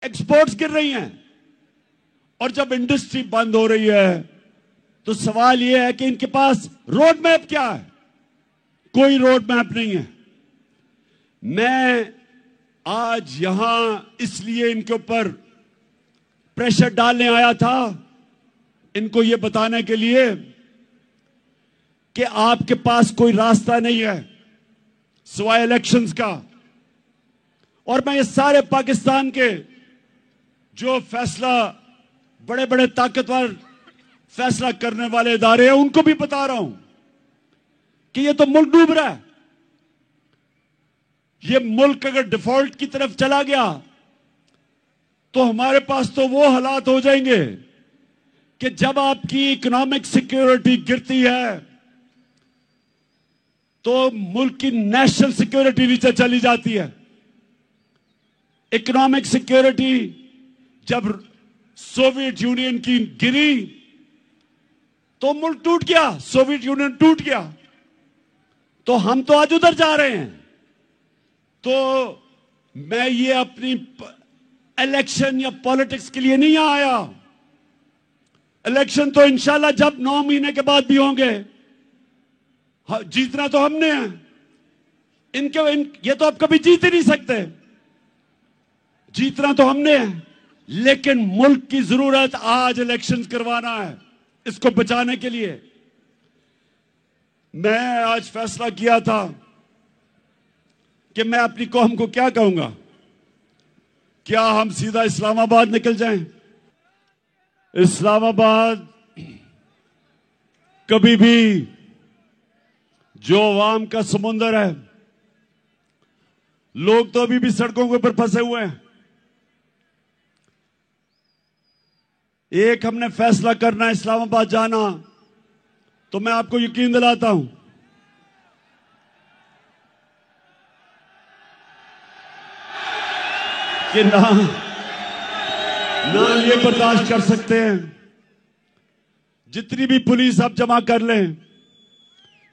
Exports गिर रही हैं, और जब इंडस्ट्री बंद हो रही है तो सवाल यह है कि इनके पास रोड मैप क्या है? कोई रोड मैप नहीं है। मैं आज यहां इसलिए इनके ऊपर प्रेशर डालने आया था, इनको यह बताने के लिए कि आपके पास कोई रास्ता नहीं है सिवाय इलेक्शंस का। और मैं ये सारे पाकिस्तान के जो फैसला, बड़े बड़े ताकतवर फैसला करने वाले इदारे हैं, उनको भी बता रहा हूं कि ये तो मुल्क डूब रहा है। ये मुल्क अगर डिफॉल्ट की तरफ चला गया तो हमारे पास तो वो हालात हो जाएंगे कि जब आपकी इकोनॉमिक सिक्योरिटी गिरती है तो मुल्क की नेशनल सिक्योरिटी नीचे चली जाती है। इकोनॉमिक सिक्योरिटी जब सोवियत यूनियन की गिरी तो मुल्क टूट गया, सोवियत यूनियन टूट गया। तो हम तो आज उधर जा रहे हैं। तो मैं ये अपनी इलेक्शन या पॉलिटिक्स के लिए नहीं आया। इलेक्शन तो इंशाल्लाह जब 9 महीने के बाद भी होंगे, जीतना तो हमने है। ये तो आप कभी जीत ही नहीं सकते। जीतना तो हमने है, लेकिन मुल्क की जरूरत आज इलेक्शंस करवाना है, इसको बचाने के लिए। मैं आज फैसला किया था कि मैं अपनी कौम को क्या कहूंगा। क्या हम सीधा इस्लामाबाद निकल जाएं? इस्लामाबाद कभी भी जो अवाम का समुंदर है, लोग तो अभी भी सड़कों के ऊपर फंसे हुए हैं। एक हमने फैसला करना है इस्लामाबाद जाना, तो मैं आपको यकीन दिलाता हूं कि ना ये बर्दाश्त कर सकते हैं। जितनी भी पुलिस आप जमा कर लें,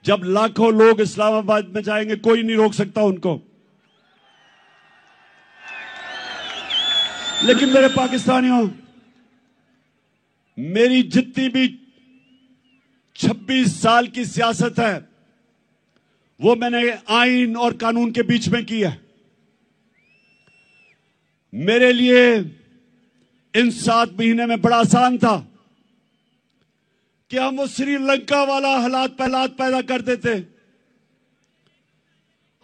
जब लाखों लोग इस्लामाबाद में जाएंगे कोई नहीं रोक सकता उनको। लेकिन मेरे पाकिस्तानियों, मेरी जितनी भी 26 साल की सियासत है वो मैंने आइन और कानून के बीच में की है। मेरे लिए इन 7 महीने में बड़ा आसान था कि हम वो श्रीलंका वाला हालात पैदा कर देते।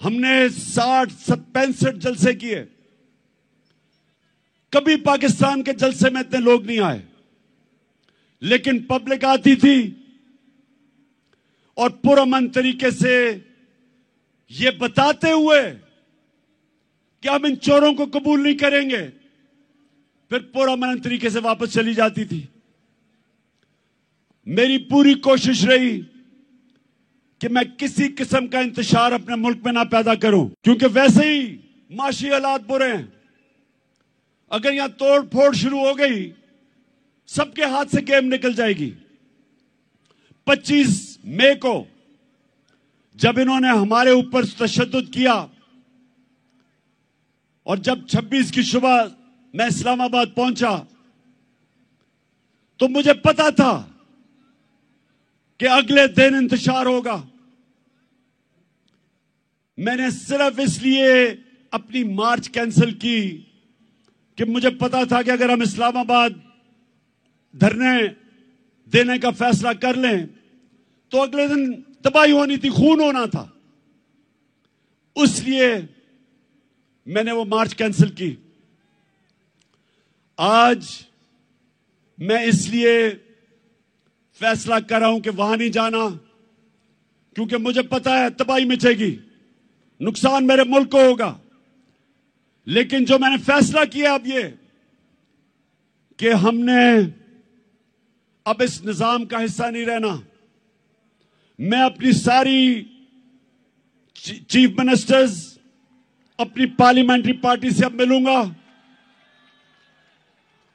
हमने 65 जलसे किए, कभी पाकिस्तान के जलसे में इतने लोग नहीं आए। लेकिन पब्लिक आती थी और पुरअमन तरीके से ये बताते हुए कि हम इन चोरों को कबूल नहीं करेंगे, फिर पुरअमन तरीके से वापस चली जाती थी। मेरी पूरी कोशिश रही कि मैं किसी किस्म का इंतशार अपने मुल्क में ना पैदा करूं, क्योंकि वैसे ही माशी हालात बुरे हैं। अगर यहां तोड़ फोड़ शुरू हो गई, सबके हाथ से गेम निकल जाएगी। 25 मई को जब इन्होंने हमारे ऊपर तशद्दुद किया और जब 26 की सुबह मैं इस्लामाबाद पहुंचा, तो मुझे पता था कि अगले दिन इंतशार होगा। मैंने सिर्फ इसलिए अपनी मार्च कैंसिल की कि मुझे पता था कि अगर हम इस्लामाबाद धरने देने का फैसला कर लें तो अगले दिन तबाही होनी थी, खून होना था। इसलिए मैंने वो मार्च कैंसिल की। आज मैं इसलिए फैसला कर रहा हूं कि वहां नहीं जाना, क्योंकि मुझे पता है तबाही मचेगी, नुकसान मेरे मुल्क को होगा। लेकिन जो मैंने फैसला किया अब ये कि हमने अब इस निजाम का हिस्सा नहीं रहना। मैं अपनी सारी चीफ मिनिस्टर्स, अपनी पार्लियामेंट्री पार्टी से अब मिलूंगा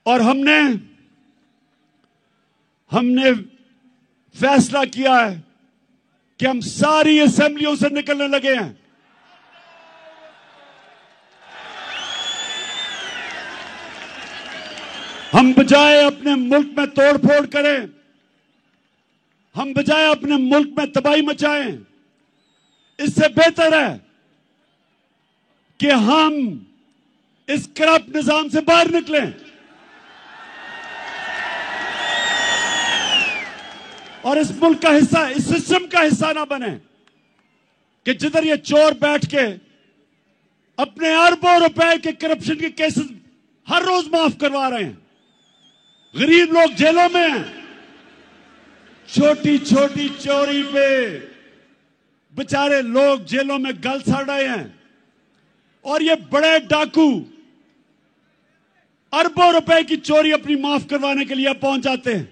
और हमने फैसला किया है कि हम सारी असेंबलियों से निकलने लगे हैं। हम बजाय अपने मुल्क में तोड़फोड़ करें, हम बजाय अपने मुल्क में तबाही मचाएं, इससे बेहतर है कि हम इस करप्ट निजाम से बाहर निकलें और इस मुल्क का हिस्सा, इस सिस्टम का हिस्सा ना बने कि जिधर ये चोर बैठ के अपने अरबों रुपए के करप्शन के केसेस हर रोज माफ करवा रहे हैं। गरीब लोग जेलों में हैं, छोटी छोटी चोरी पे बेचारे लोग जेलों में गल सड़ रहे हैं और ये बड़े डाकू अरबों रुपए की चोरी अपनी माफ करवाने के लिए पहुंच जाते हैं।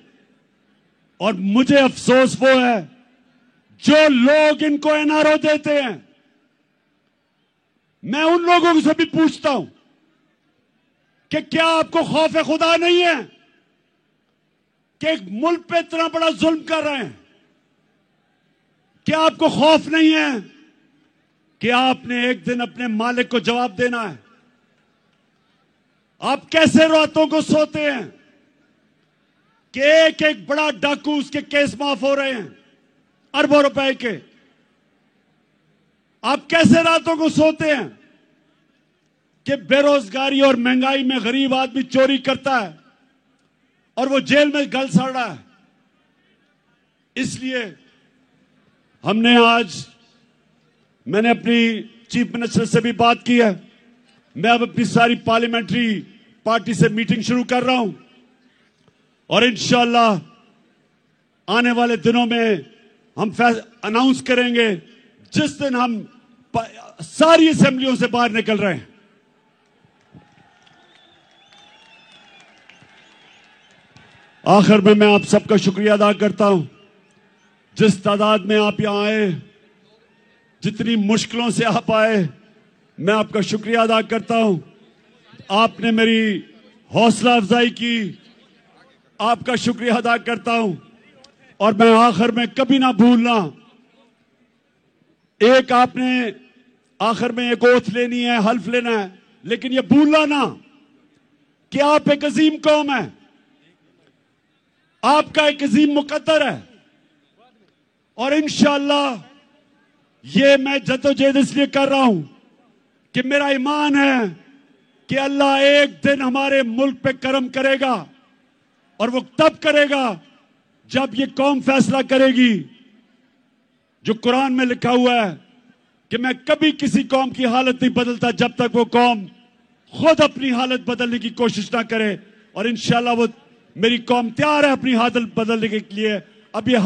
और मुझे अफसोस वो है जो लोग इनको एनआरओ देते हैं। मैं उन लोगों से भी पूछता हूं कि क्या आपको खौफ खुदा नहीं है कि एक मुल्क पे इतना बड़ा जुल्म कर रहे हैं? क्या आपको खौफ नहीं है कि आपने एक दिन अपने मालिक को जवाब देना है? आप कैसे रातों को सोते हैं कि एक एक बड़ा डाकू, उसके केस माफ हो रहे हैं अरबों रुपए के? आप कैसे रातों को सोते हैं कि बेरोजगारी और महंगाई में गरीब आदमी चोरी करता है और वो जेल में गल सड़ रहा है? इसलिए मैंने अपनी चीफ मिनिस्टर से भी बात की है। मैं अब अपनी सारी पार्लियामेंट्री पार्टी से मीटिंग शुरू कर रहा हूं और इंशाअल्लाह आने वाले दिनों में हम अनाउंस करेंगे जिस दिन हम सारी असेंबलियों से बाहर निकल रहे हैं। आखिर में मैं आप सबका शुक्रिया अदा करता हूं, जिस तादाद में आप यहां आए, जितनी मुश्किलों से आप आए, मैं आपका शुक्रिया अदा करता हूं। आपने मेरी हौसला अफजाई की, आपका शुक्रिया अदा करता हूं। और मैं आखिर में कभी ना भूलना, एक आपने आखिर में एक ओथ लेनी है, हल्फ लेना है, लेकिन यह भूलना ना कि आप एक अजीम कौम है, आपका एक अजीम मुकद्दर है। और इंशाअल्लाह ये मैं जद्दोजहद इसलिए कर रहा हूं कि मेरा ईमान है कि अल्लाह एक दिन हमारे मुल्क पे करम करेगा और वो तब करेगा जब ये कौम फैसला करेगी। जो कुरान में लिखा हुआ है कि मैं कभी किसी कौम की हालत नहीं बदलता जब तक वो कौम खुद अपनी हालत बदलने की कोशिश ना करे। और इंशाअल्लाह वो मेरी कौम तैयार है अपनी हालत बदलने के लिए। अब ये